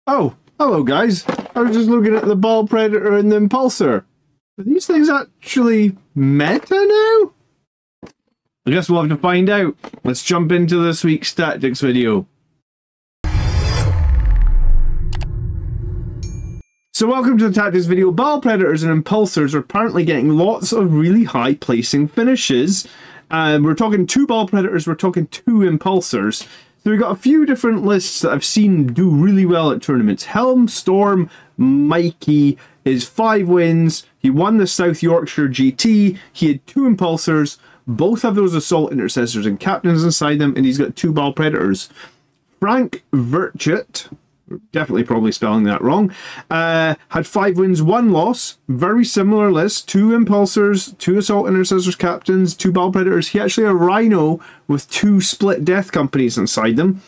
Oh, hello guys. I was just looking at the Baal Predator and the Impulsor. Are these things actually meta now? I guess we'll have to find out. Let's jump into this week's tactics video. So welcome to the tactics video. Baal Predators and Impulsors are apparently getting lots of really high placing finishes. We're talking 2 Baal Predators, we're talking 2 Impulsors. So we've got a few different lists that I've seen do really well at tournaments. Helm Storm Mikey is 5 wins. He won the South Yorkshire GT. He had 2 Impulsors. Both have those Assault Intercessors and Captains inside them, and he's got 2 Baal Predators. Frank Virtut, definitely probably spelling that wrong, had 5 wins, 1 loss. Very similar list. 2 Impulsors, 2 Assault Intercessors Captains, 2 Baal Predators. He actually had a Rhino with 2 split death companies inside them.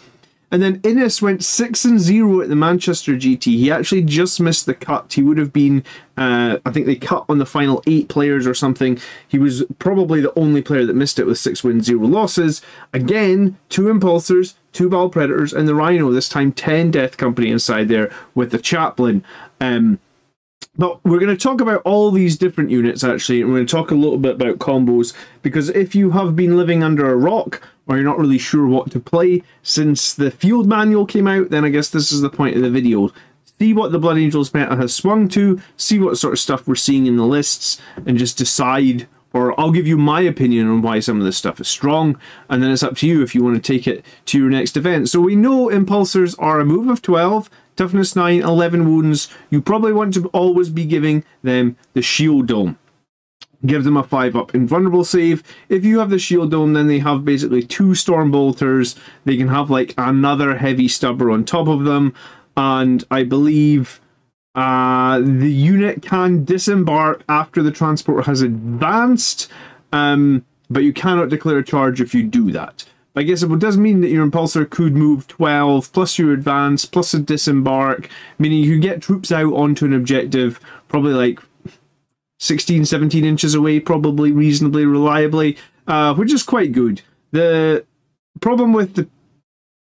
And then Innes went 6-0 at the Manchester GT. He actually just missed the cut. He would have been, I think they cut on the final 8 players or something. He was probably the only player that missed it with 6 wins, 0 losses. Again, 2 Impulsors, 2 Baal Predators, and the Rhino. This time 10 Death Company inside there with the Chaplain. But we're going to talk about all these different units, actually, and we're going to talk a little bit about combos, because if you have been living under a rock, or you're not really sure what to play since the field manual came out, then I guess this is the point of the video. See what the Blood Angels meta has swung to, see what sort of stuff we're seeing in the lists, and just decide, or I'll give you my opinion on why some of this stuff is strong, and then it's up to you if you want to take it to your next event. So we know Impulsors are a move of 12, toughness 9, 11 wounds. You probably want to always be giving them the Shield Dome. Give them a 5-up invulnerable save. If you have the Shield Dome, then they have basically 2 Storm Bolters. They can have like another heavy stubber on top of them. And I believe the unit can disembark after the transport has advanced. But you cannot declare a charge if you do that. I guess it does mean that your Impulsor could move 12, plus your advance, plus a disembark, meaning you can get troops out onto an objective probably like 16, 17 inches away, probably reasonably reliably, which is quite good. The problem with the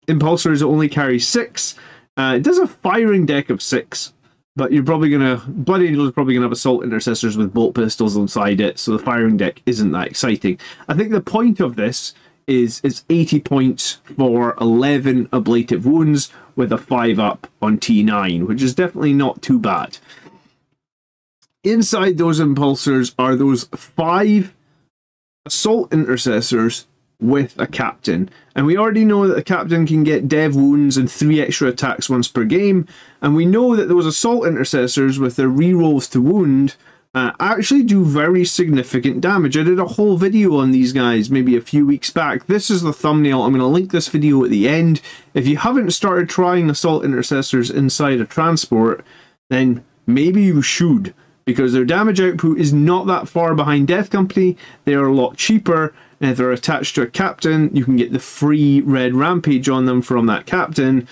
Impulsor is it only carries 6. It does a firing deck of 6, but you're probably going to... Blood Angels are probably going to have Assault Intercessors with bolt pistols inside it, so the firing deck isn't that exciting. I think the point of this is it's 80 points for 11 ablative wounds with a 5-up on T9, which is definitely not too bad. Inside those Impulsors are those 5 Assault Intercessors with a Captain. And we already know that the Captain can get dev wounds and 3 extra attacks once per game. And we know that those Assault Intercessors with their rerolls to wound actually do very significant damage. I did a whole video on these guys maybe a few weeks back. This is the thumbnail. I'm going to link this video at the end. If you haven't started trying Assault Intercessors inside a transport, then maybe you should, because their damage output is not that far behind Death Company. They are a lot cheaper, and if they're attached to a Captain, you can get the free red rampage on them from that Captain.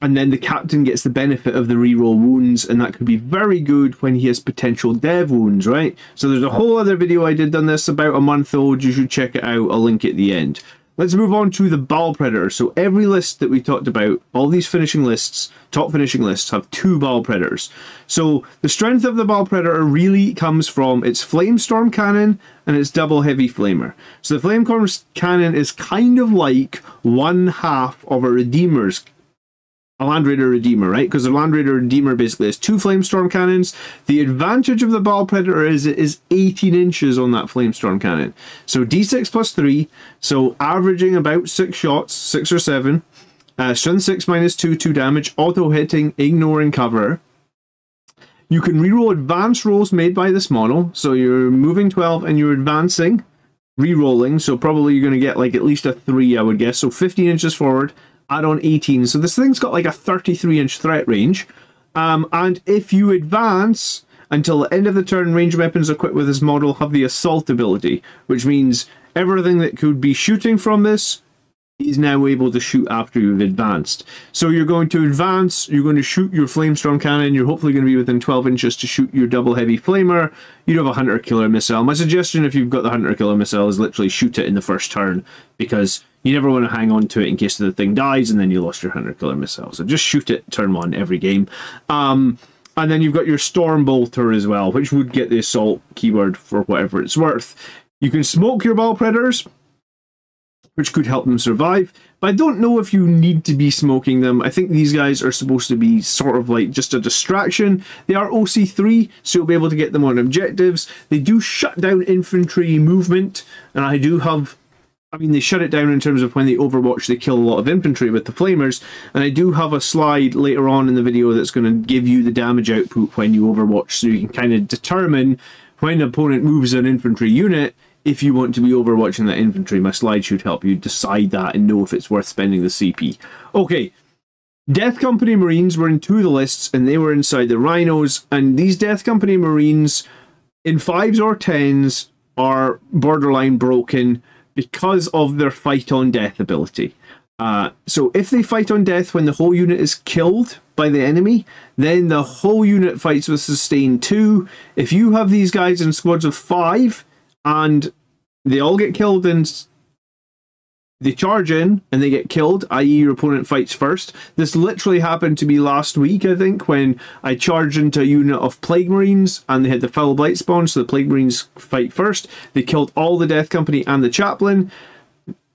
And then the Captain gets the benefit of the reroll wounds, and that could be very good when he has potential dev wounds, right? So there's a whole other video I did on this about a month old. You should check it out. I'll link it at the end. Let's move on to the Baal Predator. So every list that we talked about, all these finishing lists, top finishing lists, have 2 Baal Predators. So the strength of the Baal Predator really comes from its Flamestorm Cannon and its double heavy flamer. So the Flamestorm Cannon is kind of like 1/2 of a Redeemer's, a Land Raider Redeemer, right? Because the Land Raider Redeemer basically has 2 Flamestorm Cannons. The advantage of the Baal Predator is it is 18 inches on that Flamestorm Cannon. So D6 plus 3, so averaging about 6 shots, 6 or 7. Strength 6 minus 2, 2 damage, auto hitting, ignoring cover. You can reroll advance rolls made by this model. So you're moving 12 and you're advancing, rerolling. So probably you're going to get like at least a 3, I would guess. So 15 inches forward. Add on 18, so this thing's got like a 33-inch threat range, and if you advance until the end of the turn, ranged weapons equipped with this model have the assault ability, which means everything that could be shooting from this is now able to shoot after you've advanced. So you're going to advance, you're going to shoot your Flamestorm Cannon, you're hopefully going to be within 12 inches to shoot your double heavy flamer. You'd have a Hunter Killer Missile. My suggestion, if you've got the Hunter Killer Missile, is literally shoot it in the first turn, because You never want to hang on to it in case the thing dies and then you lost your hunter killer missile. So just shoot it turn 1 every game. And then you've got your storm bolter as well, which would get the assault keyword for whatever it's worth. You can smoke your Baal predators, which could help them survive. But I don't know if you need to be smoking them. I think these guys are supposed to be sort of like just a distraction. They are OC3, so you'll be able to get them on objectives. They do shut down infantry movement, and I do have... I mean, they shut it down in terms of when they overwatch, they kill a lot of infantry with the flamers. And I do have a slide later on in the video that's going to give you the damage output when you overwatch, so you can kind of determine when an opponent moves an infantry unit, if you want to be overwatching that infantry. My slide should help you decide that and know if it's worth spending the CP. Okay, Death Company Marines were in 2 of the lists, and they were inside the Rhinos. And these Death Company Marines in 5s or 10s are borderline broken because of their fight on death ability. So if they fight on death when the whole unit is killed by the enemy, then the whole unit fights with sustain 2. If you have these guys in squads of 5, and they all get killed and they charge in and they get killed, i.e. your opponent fights first. This literally happened to me last week, I think, when I charged into a unit of Plague Marines and they had the Foul Blight spawn, so the Plague Marines fight first. They killed all the Death Company and the Chaplain.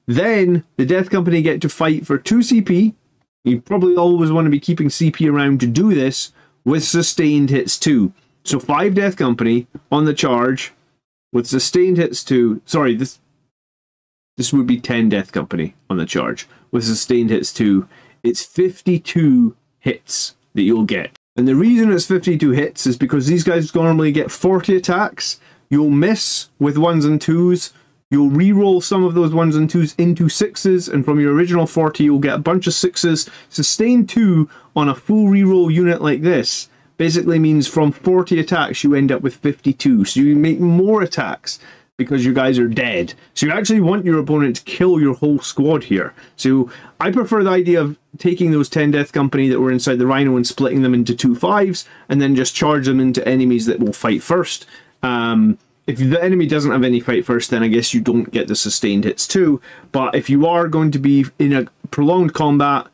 Then the Death Company get to fight for 2 CP. You probably always want to be keeping CP around to do this with sustained hits 2. So 5 Death Company on the charge with sustained hits 2. Sorry, this would be 10 Death Company on the charge. With sustained hits 2, it's 52 hits that you'll get. And the reason it's 52 hits is because these guys normally get 40 attacks. You'll miss with 1s and 2s. You'll re-roll some of those 1s and 2s into 6s, and from your original 40 you'll get a bunch of 6s. Sustained 2 on a full re-roll unit like this basically means from 40 attacks you end up with 52. So you make more attacks because you guys are dead. So you actually want your opponent to kill your whole squad here. So I prefer the idea of taking those 10 Death Company that were inside the Rhino and splitting them into 2 5s, and then just charge them into enemies that will fight first. If the enemy doesn't have any fight first, then I guess you don't get the sustained hits too. But if you are going to be in a prolonged combat,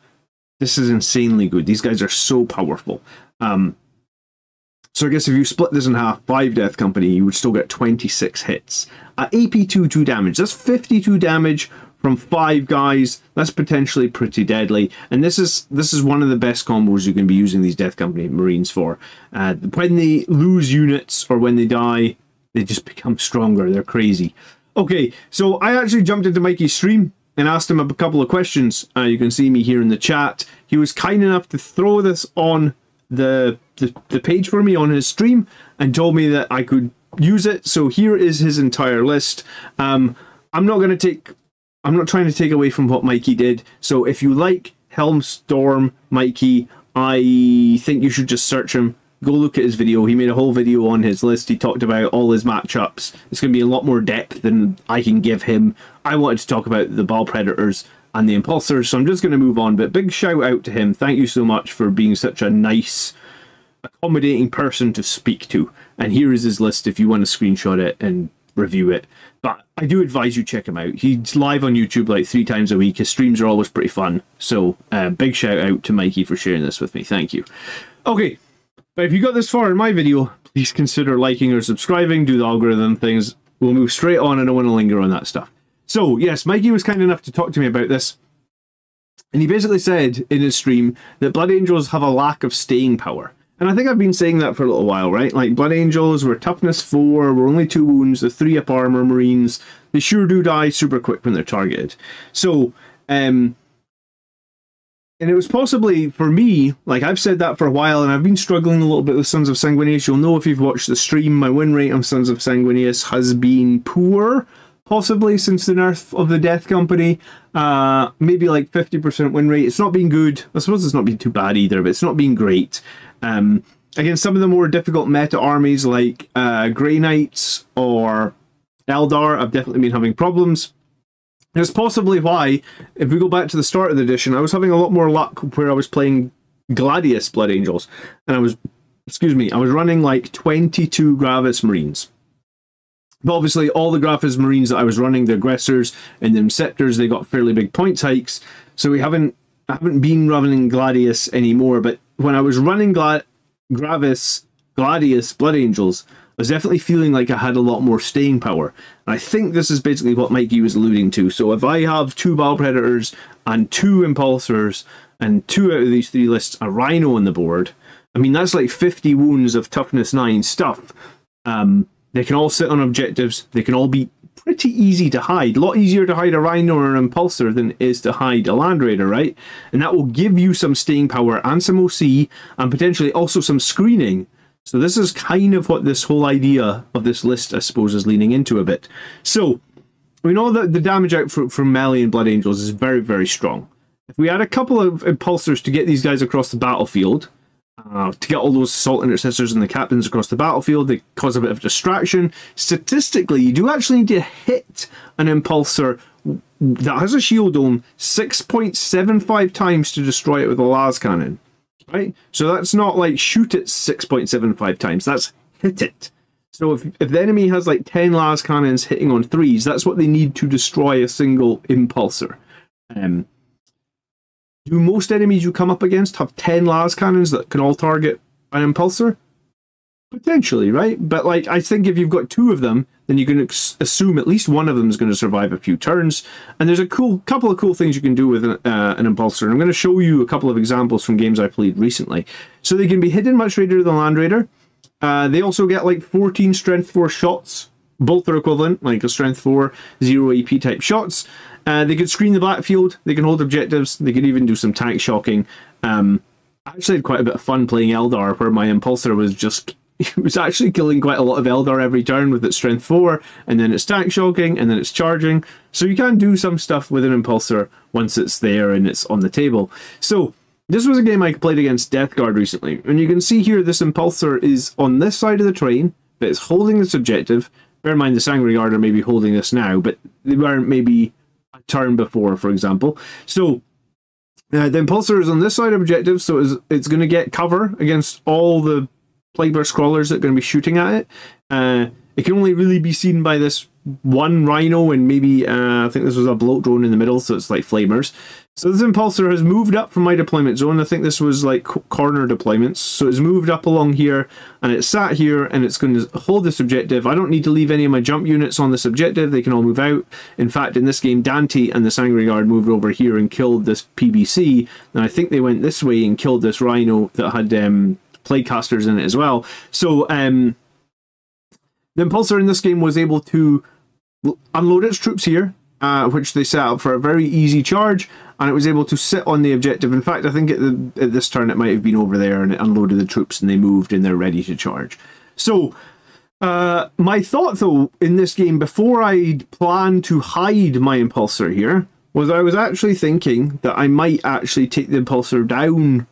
this is insanely good. These guys are so powerful. So I guess if you split this in half, 5 Death Company, you would still get 26 hits. At AP2, 2 damage. That's 52 damage from 5 guys. That's potentially pretty deadly. And this is one of the best combos you can be using these Death Company Marines for. When they lose units or when they die, they just become stronger. They're crazy. Okay, so I actually jumped into Mikey's stream and asked him a couple of questions. You can see me here in the chat. He was kind enough to throw this on the page for me on his stream and told me that I could use it. So here is his entire list. I'm not trying to take away from what Mikey did. So if you like Helmstorm Mikey, I think you should just search him. Go look at his video. He made a whole video on his list. He talked about all his matchups. It's going to be a lot more depth than I can give him. I wanted to talk about the Baal Predators and the Impulsors, so I'm just going to move on. But big shout out to him. Thank you so much for being such a nice, accommodating person to speak to. And here is his list if you want to screenshot it and review it. But I do advise you check him out. He's live on YouTube like 3 times a week. His streams are always pretty fun. So big shout out to Mikey for sharing this with me. Thank you. Okay, but if you got this far in my video, please consider liking or subscribing. Do the algorithm things. We'll move straight on. I don't want to linger on that stuff. So yes, Mikey was kind enough to talk to me about this. And he basically said in his stream that Blood Angels have a lack of staying power. And I think I've been saying that for a little while, right? Like, Blood Angels were toughness 4, were only 2 wounds, the 3 up armor Marines. They sure do die super quick when they're targeted. So, and it was possibly, for me, like, I've said that for a while, and I've been struggling a little bit with Sons of Sanguinius. You'll know if you've watched the stream, my win rate on Sons of Sanguinius has been poor, possibly since the nerf of the Death Company. Maybe like 50% win rate. It's not been good. I suppose it's not been too bad either, but it's not been great. Against some of the more difficult meta armies like Grey Knights or Eldar, I've definitely been having problems. And it's possibly why, if we go back to the start of the edition, I was having a lot more luck where I was playing Gladius Blood Angels. And I was running like 22 Gravis Marines. But obviously, all the Graphis Marines that I was running, the Aggressors and the Inceptors, they got fairly big points hikes. So I haven't been running Gladius anymore. But when I was running Gravis, Gladius, Blood Angels, I was definitely feeling like I had a lot more staying power. And I think this is basically what Mikey was alluding to. So if I have 2 Baal Predators and 2 Impulsors and 2 out of these 3 lists a Rhino on the board, I mean, that's like 50 wounds of toughness 9 stuff. They can all sit on objectives. They can all be pretty easy to hide. A lot easier to hide a Rhino or an Impulsor than it is to hide a Land Raider, right? And that will give you some staying power and some OC and potentially also some screening. So this is kind of what this whole idea of this list, I suppose, is leaning into a bit. So we know that the damage output from Melee and Blood Angels is very, very strong. If we add a couple of Impulsors to get these guys across the battlefield, to get all those Assault Intercessors and the Captains across the battlefield, they cause a bit of distraction. Statistically, you do actually need to hit an Impulsor that has a shield dome 6.75 times to destroy it with a las cannon. Right? So that's not like shoot it 6.75 times, that's hit it. So if the enemy has like 10 las cannons hitting on 3s, that's what they need to destroy a single Impulsor. Do most enemies you come up against have 10 las cannons that can all target an Impulsor? Potentially, right? But like, I think if you've got 2 of them, then you can assume at least one of them is going to survive a few turns. And there's a couple of cool things you can do with an Impulsor. And I'm going to show you a couple of examples from games I played recently. So they can be hidden much greater than Land Raider. They also get like 14 Strength 4 shots. Both are equivalent, like a Strength 4, 0 AP type shots. They can screen the battlefield, they can hold objectives, they can even do some tank shocking. I actually had quite a bit of fun playing Eldar, where my Impulsor was just... It was actually killing quite a lot of Eldar every turn with its Strength 4, and then it's tank shocking, and then it's charging. So you can do some stuff with an Impulsor once it's there and it's on the table. So this was a game I played against Death Guard recently, and you can see here this Impulsor is on this side of the terrain, but it's holding this objective. Bear in mind the Sangre Guard are maybe holding this now, but they weren't maybe a turn before, for example. So the Impulsor is on this side of objective, so it's going to get cover against all the Plagueburst crawlers that are going to be shooting at it. It can only really be seen by this one Rhino and maybe, I think this was a bloat drone in the middle, so it's like flamers. So this Impulsor has moved up from my deployment zone. I think this was like corner deployments. So it's moved up along here and it's sat here and it's going to hold this objective. I don't need to leave any of my jump units on this objective. They can all move out. In fact, in this game, Dante and the Sangre Guard moved over here and killed this PBC. And I think they went this way and killed this Rhino that had Plaguecasters in it as well. So the Impulsor in this game was able to unload its troops here, which they set up for a very easy charge, and it was able to sit on the objective. In fact, I think at this turn it might have been over there, and it unloaded the troops and they moved and they're ready to charge. So my thought though in this game, before I planned to hide my Impulsor here, was I was actually thinking that I might actually take the Impulsor down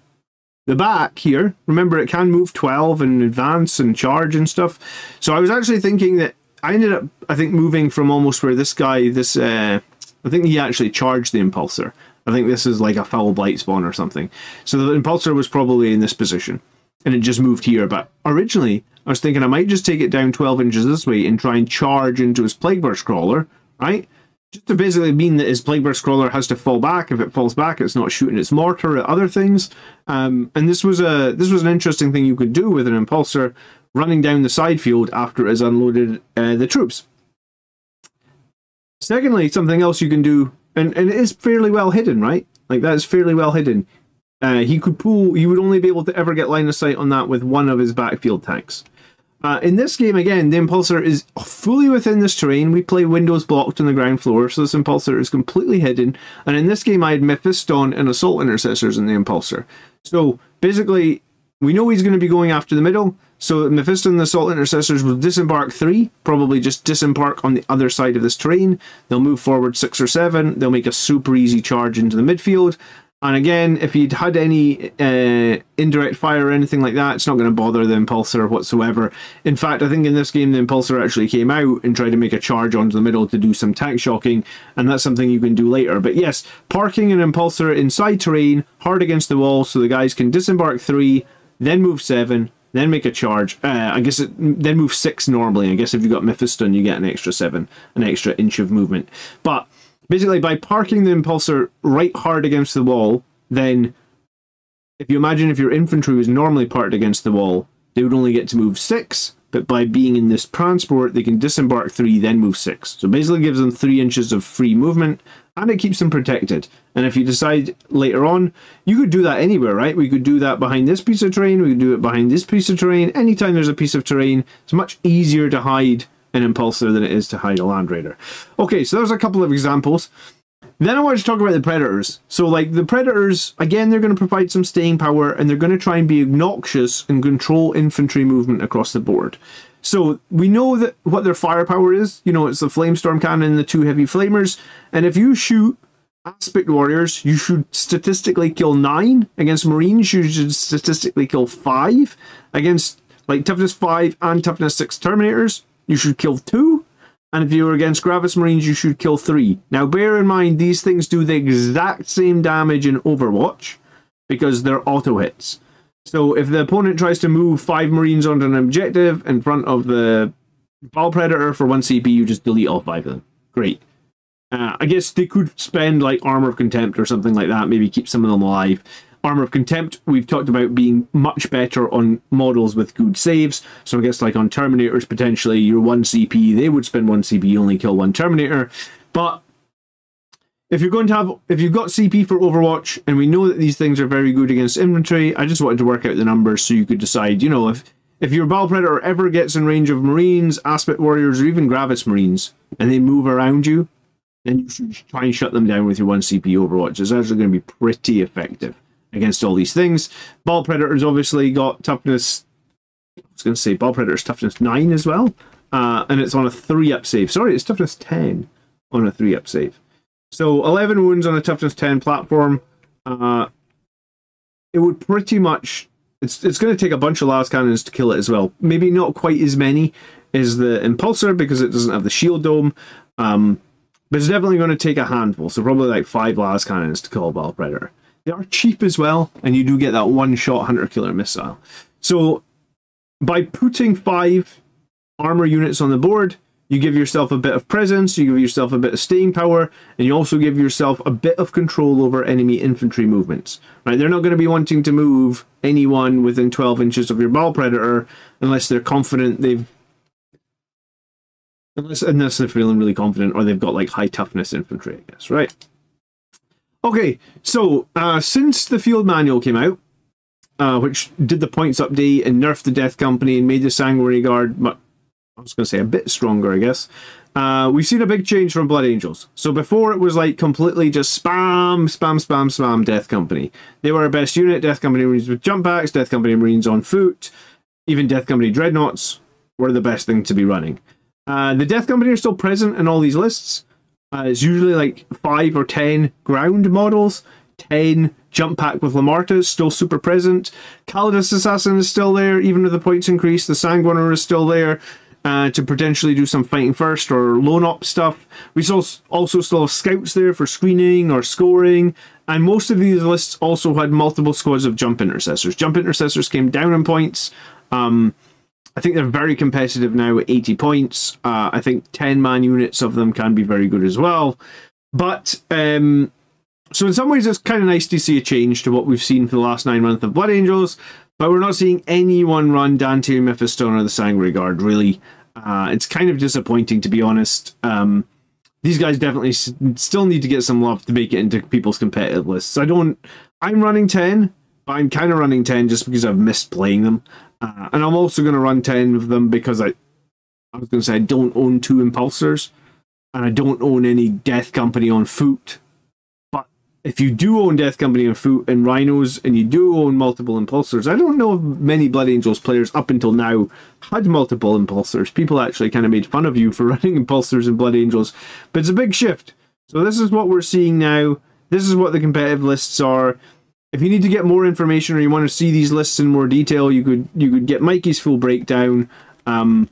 the back here. Remember, it can move 12 and advance and charge and stuff. So I was actually thinking that I ended up, I think, moving from almost where this guy, I think he actually charged the Impulsor. I think this is like a foul blight spawn or something. So the Impulsor was probably in this position and it just moved here. But originally I was thinking I might just take it down 12 inches this way and try and charge into his Plagueburst crawler, right? Just to basically mean that his Plagueburst crawler has to fall back. If it falls back, it's not shooting its mortar at other things. And this was an interesting thing you could do with an Impulsor running down the side field after it has unloaded the troops. Secondly, something else you can do, and it is fairly well hidden, right? Like, that is fairly well hidden. He would only be able to ever get line of sight on that with one of his backfield tanks. In this game, again, the Impulsor is fully within this terrain. We play windows blocked on the ground floor, so this Impulsor is completely hidden. And in this game, I had Mephiston and Assault Intercessors in the Impulsor. So basically, we know he's going to be going after the middle. So Mephiston and the Assault Intercessors will disembark 3, probably just disembark on the other side of this terrain. They'll move forward 6 or 7. They'll make a super easy charge into the midfield. And again, if he'd had any indirect fire or anything like that, it's not going to bother the Impulsor whatsoever. In fact, I think in this game, the Impulsor actually came out and tried to make a charge onto the middle to do some tank shocking, and that's something you can do later. But yes, parking an Impulsor inside terrain, hard against the wall, so the guys can disembark 3, then move 7, then make a charge. I guess then move 6 normally. I guess if you've got Mephiston, you get an extra 7, an extra inch of movement. But basically, by parking the Impulsor right hard against the wall, then if you imagine if your infantry was normally parked against the wall, they would only get to move 6, but by being in this transport, they can disembark 3, then move 6. So basically gives them 3 inches of free movement, and it keeps them protected. And if you decide later on, you could do that anywhere, right? We could do that behind this piece of terrain, we could do it behind this piece of terrain. Anytime there's a piece of terrain, it's much easier to hide an Impulsor than it is to hide a Land Raider. Okay, so there's a couple of examples. Then I want to talk about the Predators. So, like, the Predators, again, they're going to provide some staying power, and they're going to try and be obnoxious and control infantry movement across the board. So, we know that what their firepower is. You know, it's the Flamestorm Cannon and the 2 heavy flamers. And if you shoot Aspect Warriors, you should statistically kill 9. Against Marines, you should statistically kill 5. Against, like, Toughness 5 and Toughness 6 Terminators, you should kill 2. And if you're against Gravis Marines, you should kill 3. Now, bear in mind, these things do the exact same damage in Overwatch because they're auto hits. So if the opponent tries to move 5 Marines onto an objective in front of the Baal Predator for 1 CP, you just delete all 5 of them. Great. I guess they could spend like Armor of Contempt or something like that, maybe keep some of them alive. Armor of Contempt, we've talked about being much better on models with good saves. So I guess like on Terminators, potentially, you're 1 CP, they would spend 1 CP, you only kill 1 Terminator. But if you're going to have, if you've got CP for Overwatch, and we know that these things are very good against infantry, I just wanted to work out the numbers so you could decide, you know, if your Baal Predator ever gets in range of Marines, Aspect Warriors, or even Gravis Marines, and they move around you, then you should try and shut them down with your 1 CP Overwatch. It's actually going to be pretty effective against all these things. Baal Predator's obviously got toughness, I was going to say Baal Predator's toughness 9 as well, and it's on a 3-up save. Sorry, it's toughness 10 on a 3-up save. So 11 wounds on a toughness 10 platform. It would pretty much, it's going to take a bunch of las cannons to kill it as well. Maybe not quite as many as the Impulsor because it doesn't have the shield dome, but it's definitely going to take a handful. So probably like 5 las cannons to kill a Baal Predator. They are cheap as well, and you do get that one-shot hunter-killer missile. So, by putting 5 armor units on the board, you give yourself a bit of presence, you give yourself a bit of staying power, and you also give yourself a bit of control over enemy infantry movements. Right? They're not going to be wanting to move anyone within 12 inches of your Baal Predator unless they're confident they've... Unless they're feeling really confident, or they've got like high toughness infantry, I guess, right? Okay, so since the field manual came out, which did the points update and nerfed the Death Company and made the Sanguinary Guard, I was going to say a bit stronger, I guess, we've seen a big change from Blood Angels. So before it was like completely just spam, spam, spam, spam Death Company. They were our best unit, Death Company Marines with jump packs, Death Company Marines on foot, even Death Company Dreadnoughts were the best thing to be running. The Death Company are still present in all these lists. It's usually like 5 or 10 ground models, 10 jump pack with Lamartas, still super present. Calidus Assassin is still there, even with the points increase. The Sanguiner is still there to potentially do some fighting first or lone op stuff. We also still have scouts there for screening or scoring. And most of these lists also had multiple squads of jump intercessors. Jump intercessors came down in points. I think they're very competitive now at 80 points. I think 10-man units of them can be very good as well. But, so in some ways it's kind of nice to see a change to what we've seen for the last 9 months of Blood Angels, but we're not seeing anyone run Dante, Mephiston, or the Sanguinary Guard, really. It's kind of disappointing, to be honest. These guys definitely still need to get some love to make it into people's competitive lists. I'm running 10, but I'm kind of running 10 just because I've missed playing them. And I'm also going to run 10 of them because I was going to say I don't own 2 Impulsors, and I don't own any Death Company on foot. But if you do own Death Company on foot and Rhinos, and you do own multiple Impulsors, I don't know if many Blood Angels players up until now had multiple Impulsors. People actually kind of made fun of you for running Impulsors and Blood Angels, but it's a big shift. So this is what we're seeing now. This is what the competitive lists are. If you need to get more information or you want to see these lists in more detail, you could get Mikey's full breakdown. I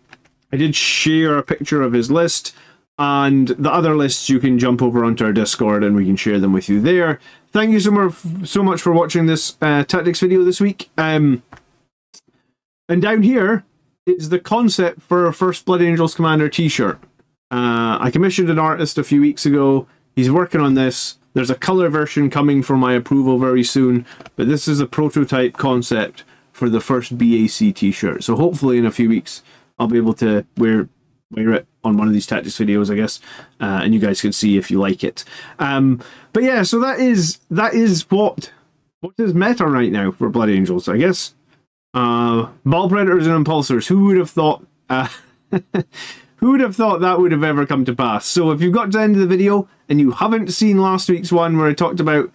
did share a picture of his list, and the other lists you can jump over onto our Discord and we can share them with you there. Thank you so much for watching this tactics video this week. And down here is the concept for our first Blood Angels Commander t-shirt. I commissioned an artist a few weeks ago. He's working on this. There's a colour version coming for my approval very soon, but this is a prototype concept for the first BAC t-shirt. So hopefully in a few weeks I'll be able to wear it on one of these tactics videos, I guess, and you guys can see if you like it. But yeah, so that is what is meta right now for Blood Angels, I guess. Baal Predators and Impulsors. Who would have thought? Who would have thought that would have ever come to pass? So if you've got to the end of the video and you haven't seen last week's one where I talked about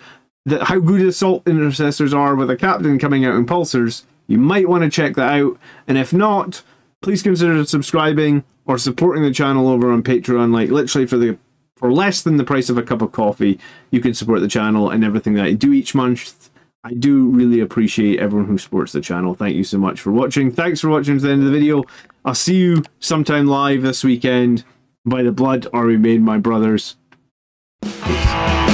how good assault intercessors are with a captain coming out Impulsors, you might want to check that out. And if not, please consider subscribing or supporting the channel over on Patreon. Like literally for less than the price of a cup of coffee, you can support the channel and everything that I do each month. I do really appreciate everyone who supports the channel. Thank you so much for watching. Thanks for watching to the end of the video. I'll see you sometime live this weekend. By the blood are we made, my brothers. Peace.